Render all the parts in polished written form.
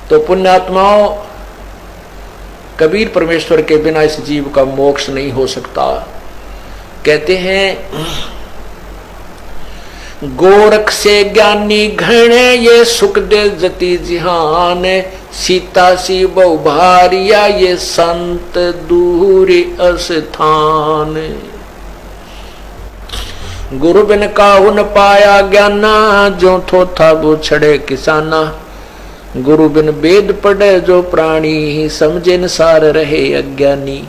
तो पुण्यात्माओं, कबीर परमेश्वर के बिना इस जीव का मोक्ष नहीं हो सकता। कहते हैं गोरख से ज्ञानी घणे ये सुख दे जति जिहान, सीता सी बहु भारिया ये संत दूरी अस्थान। गुरु बिन काहू न पाया ज्ञाना, जो थो था वो छड़े किसाना। गुरु बिन वेद पढ़े जो प्राणी, समझे न सार रहे अज्ञानी।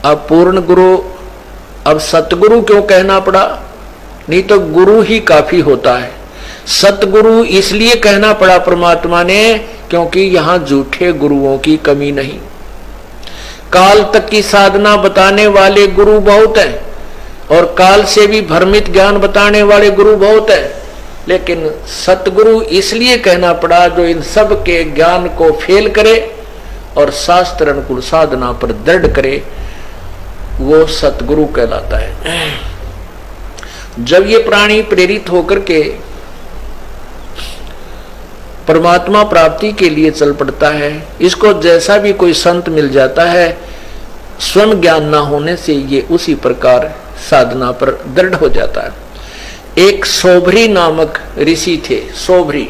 अब पूर्ण गुरु, अब सतगुरु क्यों कहना पड़ा? नहीं तो गुरु ही काफी होता है। सतगुरु इसलिए कहना पड़ा परमात्मा ने क्योंकि यहां झूठे गुरुओं की कमी नहीं। काल तक की साधना बताने वाले गुरु बहुत हैं और काल से भी भ्रमित ज्ञान बताने वाले गुरु बहुत हैं, लेकिन सतगुरु इसलिए कहना पड़ा जो इन सब के ज्ञान को फेल करे और शास्त्र अनुकूल साधना पर दृढ़ करे, वो सतगुरु कहलाता है। जब ये प्राणी प्रेरित होकर के परमात्मा प्राप्ति के लिए चल पड़ता है, इसको जैसा भी कोई संत मिल जाता है, स्वयं ज्ञान ना होने से ये उसी प्रकार साधना पर दृढ़ हो जाता है। एक सोभरी नामक ऋषि थे, सोभरी,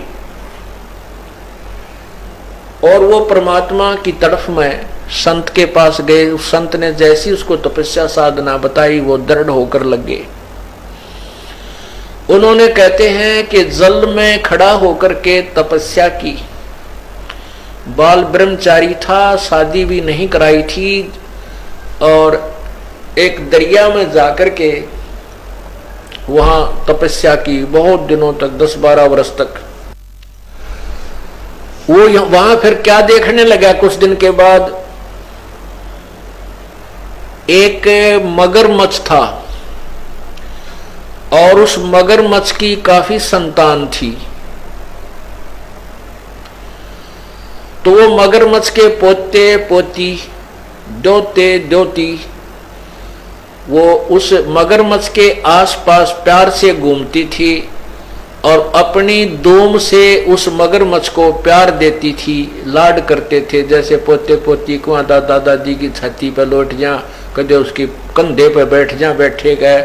और वो परमात्मा की तरफ में संत के पास गए। उस संत ने जैसी उसको तपस्या साधना बताई, वो दृढ़ होकर लग गए। उन्होंने कहते हैं कि जल में खड़ा होकर के तपस्या की। बाल ब्रह्मचारी था, शादी भी नहीं कराई थी, और एक दरिया में जाकर के वहां तपस्या की बहुत दिनों तक, 10-12 वर्ष तक। वो वहां फिर क्या देखने लगा, कुछ दिन के बाद एक मगरमच्छ था और उस मगरमच्छ की काफी संतान थी। तो वो मगरमच्छ के पोते पोती, दोते दोती, वो उस मगरमच्छ के आसपास प्यार से घूमती थी और अपनी दूम से उस मगरमच्छ को प्यार देती थी, लाड करते थे। जैसे पोते पोती को दादा दादी की छाती पर लौट जा, कदे उसकी कंधे पर बैठ जा, बैठे गए,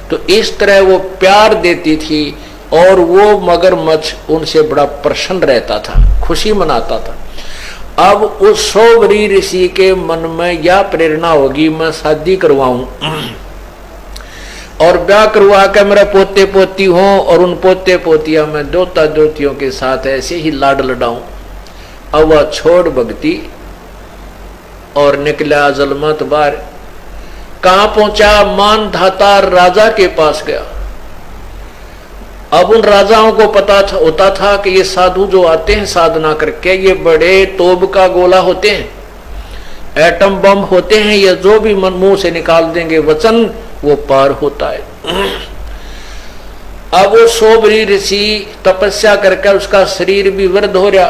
तो इस तरह वो प्यार देती थी और वो मगरमच्छ उनसे बड़ा प्रसन्न रहता था, खुशी मनाता था। अब उस सोवरी ऋषि के मन में यह प्रेरणा होगी, मैं शादी करवाऊं और ब्याह करवा के मेरा पोते पोती हो और उन पोते पोतिया में दोता दोतियों के साथ ऐसे ही लाड लडाऊं। अब वह छोड़ भक्ति और निकला जलमत बार। कहां पहुंचा? मानधाता राजा के पास गया। अब उन राजाओं को पता होता था कि ये साधु जो आते हैं साधना करके, ये बड़े तोब का गोला होते हैं, एटम बम होते हैं, ये जो भी मुंह से निकाल देंगे वचन वो पार होता है। अब वो सोबरी ऋषि तपस्या करके उसका शरीर भी वृद्ध हो रहा,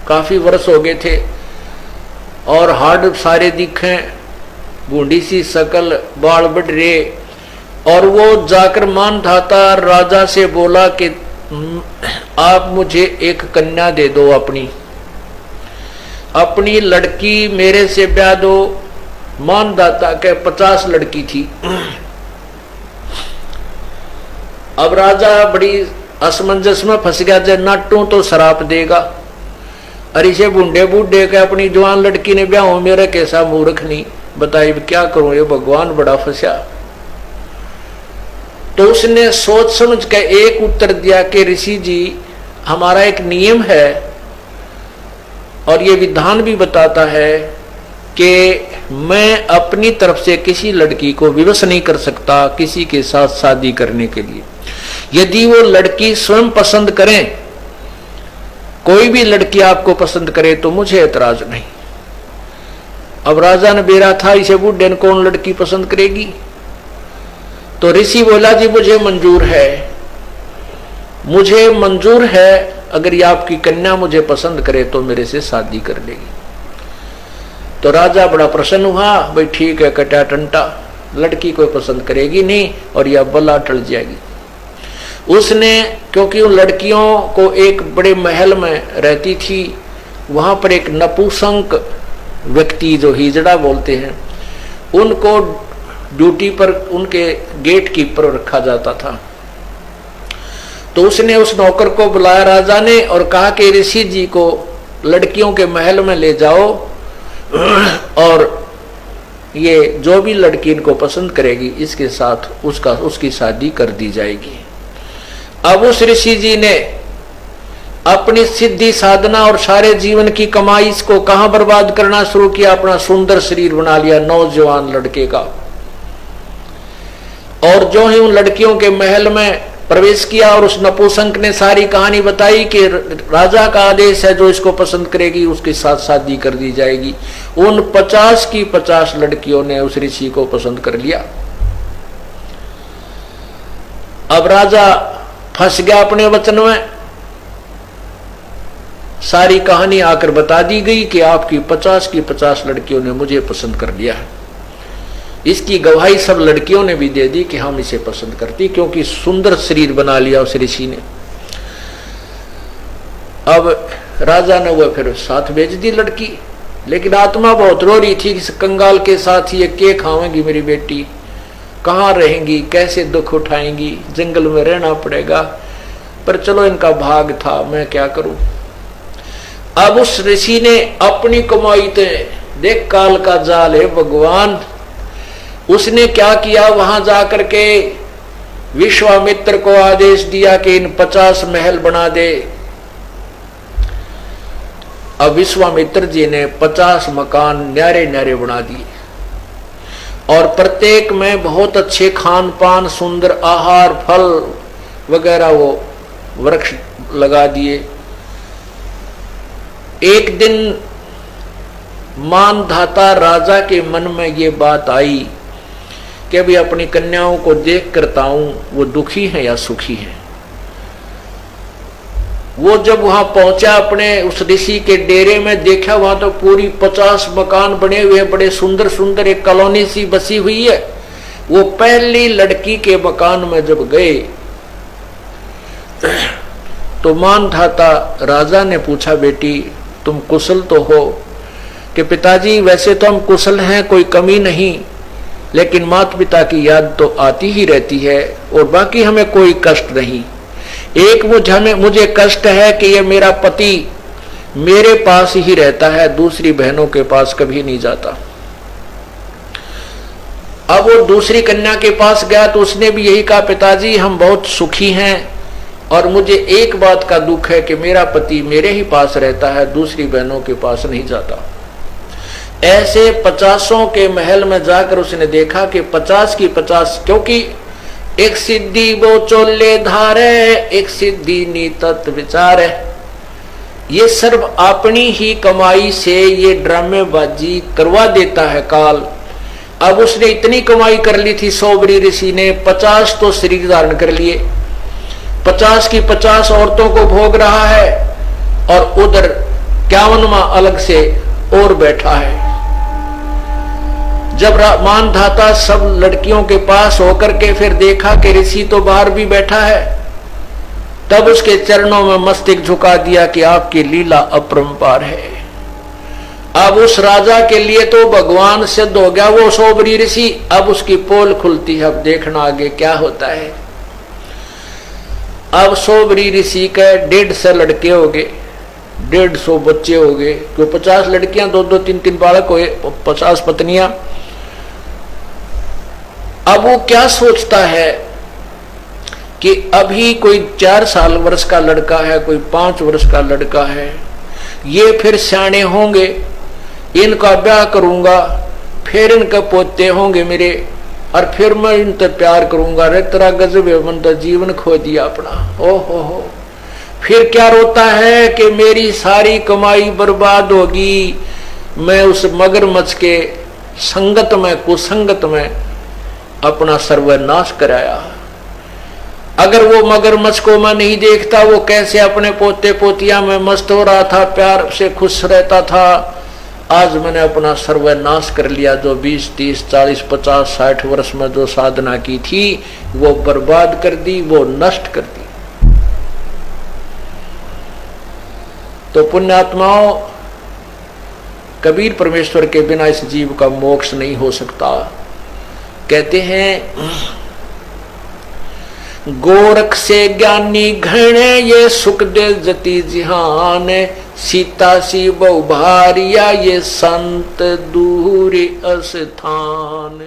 काफी वर्ष हो गए थे, और हाड़ सारे दिखे, बूढ़ी सी शकल, बाल बढ़ रहे। और वो जाकर मानधाता राजा से बोला कि आप मुझे एक कन्या दे दो, अपनी लड़की मेरे से ब्याह दो। मानधाता के 50 लड़की थी। अब राजा बड़ी असमंजस में फंस गया, जब नाटू तो शराप देगा, अरे से बूढ़े बूढ़े के अपनी जवान लड़की ने ब्याह हो, मेरा कैसा मूर्ख नहीं, बताइए क्या करूं, ये भगवान बड़ा फंसा। तो उसने सोच समझ के एक उत्तर दिया कि ऋषि जी, हमारा एक नियम है और ये विधान भी बताता है कि मैं अपनी तरफ से किसी लड़की को विवश नहीं कर सकता किसी के साथ शादी करने के लिए। यदि वो लड़की स्वयं पसंद करें, कोई भी लड़की आपको पसंद करे तो मुझे ऐतराज नहीं। अब राजा ने बेरा था, इसे बूढ़े ने कौन लड़की पसंद करेगी? तो ऋषि बोला, जी मुझे मंजूर है, अगर ये आपकी कन्या मुझे पसंद करे तो मेरे से शादी कर लेगी। तो राजा बड़ा प्रसन्न हुआ, भाई ठीक है, कटा टंटा, लड़की कोई पसंद करेगी नहीं और यह बला टल जाएगी। उसने, क्योंकि उन लड़कियों को एक बड़े महल में रहती थी, वहां पर एक नपुंसक व्यक्ति जो हिजड़ा बोलते हैं, उनको ड्यूटी पर उनके गेट कीपर रखा जाता था। तो उसने उस नौकर को बुलाया राजा ने और कहा कि ऋषि जी को लड़कियों के महल में ले जाओ और ये जो भी लड़की इनको पसंद करेगी इसके साथ उसकी शादी कर दी जाएगी। अब उस ऋषि जी ने अपनी सिद्धि साधना और सारे जीवन की कमाई इसको कहां बर्बाद करना शुरू किया, अपना सुंदर शरीर बना लिया नौजवान लड़के का। और जो ही उन लड़कियों के महल में प्रवेश किया और उस नपुंसक ने सारी कहानी बताई कि राजा का आदेश है, जो इसको पसंद करेगी उसके साथ शादी कर दी जाएगी। उन 50 की 50 लड़कियों ने उस ऋषि को पसंद कर लिया। अब राजा फंस गया अपने वचन में। सारी कहानी आकर बता दी गई कि आपकी 50 की 50 लड़कियों ने मुझे पसंद कर लिया है। इसकी गवाही सब लड़कियों ने भी दे दी कि हम इसे पसंद करती, क्योंकि सुंदर शरीर बना लिया उस ऋषि ने। अब राजा ने वो फिर साथ भेज दी लड़की, लेकिन आत्मा बहुत रो रही थी कि इस कंगाल के साथ ये के खावेंगी मेरी बेटी, कहाँ रहेंगी, कैसे दुख उठाएंगी, जंगल में रहना पड़ेगा। पर चलो इनका भाग था, मैं क्या करूं। अब उस ऋषि ने अपनी कमाई थे, देख काल का जाल है भगवान, उसने क्या किया, वहां जाकर के विश्वामित्र को आदेश दिया कि इन 50 महल बना दे। अब विश्वामित्र जी ने 50 मकान न्यारे न्यारे बना दिए और प्रत्येक में बहुत अच्छे खान पान, सुंदर आहार, फल वगैरह वो वृक्ष लगा दिए। एक दिन मानधाता राजा के मन में ये बात आई कि अभी अपनी कन्याओं को देख करता हूं वो दुखी है या सुखी है। वो जब वहां पहुंचा अपने उस ऋषि के डेरे में, देखा वहां तो पूरी 50 मकान बने हुए हैं, बड़े सुंदर सुंदर, एक कॉलोनी सी बसी हुई है। वो पहली लड़की के मकान में जब गए तो मानधाता राजा ने पूछा, बेटी तुम कुशल तो हो? कि पिताजी वैसे तो हम कुशल हैं, कोई कमी नहीं, लेकिन माता पिता की याद तो आती ही रहती है और बाकी हमें कोई कष्ट नहीं। एक मुझे कष्ट है कि ये मेरा पति मेरे पास ही रहता है, दूसरी बहनों के पास कभी नहीं जाता। अब वो दूसरी कन्या के पास गया तो उसने भी यही कहा, पिताजी हम बहुत सुखी हैं और मुझे एक बात का दुख है कि मेरा पति मेरे ही पास रहता है, दूसरी बहनों के पास नहीं जाता। ऐसे 50 के महल में जाकर उसने देखा कि 50 की 50, क्योंकि एक सिद्धि वो चोले धारे, एक सिद्धि नीतत विचार है, ये सर्व अपनी ही कमाई से ये ड्रामेबाजी करवा देता है काल। अब उसने इतनी कमाई कर ली थी, सोबरी ऋषि ने 50 तो शरीर धारण कर लिए, 50 की 50 औरतों को भोग रहा है और उधर 51वां अलग से और बैठा है। जब मानधाता सब लड़कियों के पास होकर के फिर देखा कि ऋषि तो बाहर भी बैठा है, तब उसके चरणों में मस्तक झुका दिया कि आपकी लीला अपरंपार है। अब उस राजा के लिए तो भगवान सिद्ध हो गया वो सोबरी ऋषि। अब उसकी पोल खुलती है, अब देखना आगे क्या होता है। अब सोबरी ऋषि के 150 लड़के हो गए, 150 बच्चे हो गए, तो 50 लड़कियां, 2-2, 3-3 बालक हुए, 50 पत्नियां। अब वो क्या सोचता है कि अभी कोई 4 साल वर्ष का लड़का है, कोई 5 वर्ष का लड़का है, ये फिर सियाने होंगे, इनका ब्याह करूंगा, फिर इनके पोते होंगे मेरे, और फिर मैं इनसे प्यार करूंगा। रे तेरा गजब है, मन तो जीवन खो दिया अपना। ओ हो, फिर क्या रोता है कि मेरी सारी कमाई बर्बाद होगी, मैं उस मगरमच्छ के संगत में, कुसंगत में अपना सर्वनाश कराया। अगर वो मगरमच्छ को मैं नहीं देखता, वो कैसे अपने पोते पोतिया में मस्त हो रहा था, प्यार से खुश रहता था, आज मैंने अपना सर्वनाश कर लिया। जो 20, 30, 40, 50, 60 वर्ष में जो साधना की थी वो बर्बाद कर दी, वो नष्ट कर दी। तो पुण्यात्माओं, कबीर परमेश्वर के बिना इस जीव का मोक्ष नहीं हो सकता। कहते हैं गोरख से ज्ञानी घणे ये सुख दे जति जिहान, सीता सी बहु भारिया ये संत दूर अस्थान।